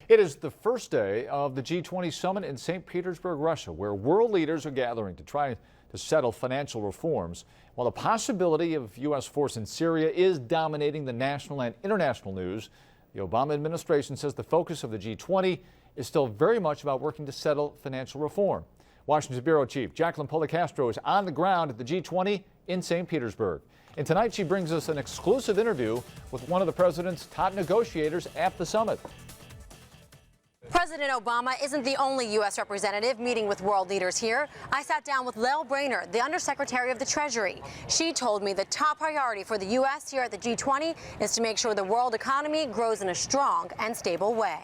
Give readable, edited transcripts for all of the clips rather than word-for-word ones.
It is the first day of the G20 summit in St. Petersburg, Russia, where world leaders are gathering to try to settle financial reforms. While the possibility of U.S. force in Syria is dominating the national and international news, the Obama administration says the focus of the G20 is still very much about working to settle financial reform. Washington Bureau Chief Jacqueline Policastro is on the ground at the G20 in St. Petersburg. And tonight she brings us an exclusive interview with one of the president's top negotiators at the summit. President Obama isn't the only U.S. representative meeting with world leaders here. I sat down with Lael Brainerd, the Undersecretary of the Treasury. She told me the top priority for the U.S. here at the G20 is to make sure the world economy grows in a strong and stable way.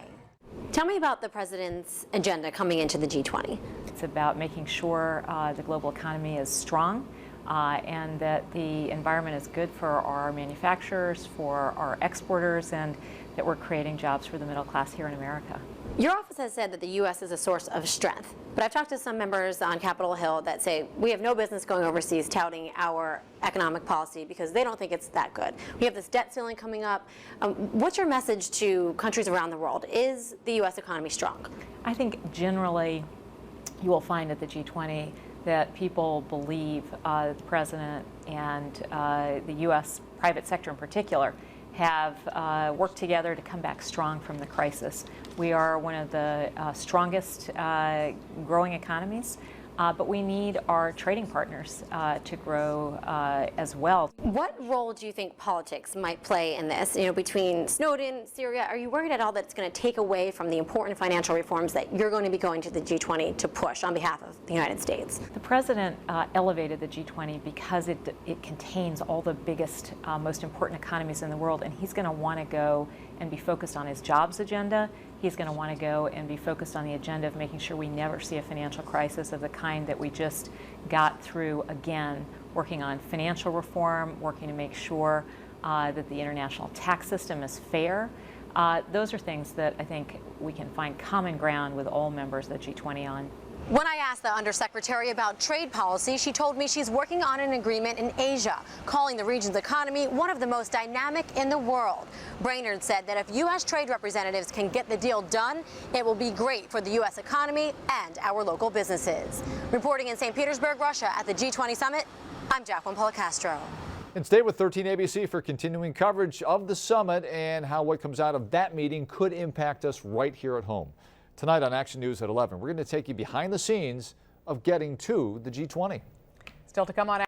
Tell me about the president's agenda coming into the G20. It's about making sure the global economy is strong and that the environment is good for our manufacturers, for our exporters, and that we're creating jobs for the middle class here in America. Your office has said that the U.S. is a source of strength, but I've talked to some members on Capitol Hill that say we have no business going overseas touting our economic policy because they don't think it's that good. We have this debt ceiling coming up. What's your message to countries around the world? Is the U.S. economy strong? I think generally you will find at the G20 that people believe the president and the U.S. private sector in particular have worked together to come back strong from the crisis. We are one of the strongest growing economies, but we need our trading partners to grow as well. What role do you think politics might play in this? You know, between Snowden, Syria, are you worried at all that it's going to take away from the important financial reforms that you're going to be going to the G20 to push on behalf of the United States? The president elevated the G20 because it contains all the biggest, most important economies in the world, and he's going to want to go and be focused on his jobs agenda. He's going to want to go and be focused on the agenda of making sure we never see a financial crisis of the kind that we just got through again, working on financial reform, working to make sure that the international tax system is fair. Those are things that I think we can find common ground with all members of the G20 on. When I asked the Undersecretary about trade policy, she told me she's working on an agreement in Asia, calling the region's economy one of the most dynamic in the world. Brainerd said that if U.S. trade representatives can get the deal done, it will be great for the U.S. economy and our local businesses. Reporting in St. Petersburg, Russia at the G20 summit, I'm Jacqueline Policastro. And stay with 13 ABC for continuing coverage of the summit and how what comes out of that meeting could impact us right here at home. Tonight on Action News at 11, we're going to take you behind the scenes of getting to the G20. Still to come on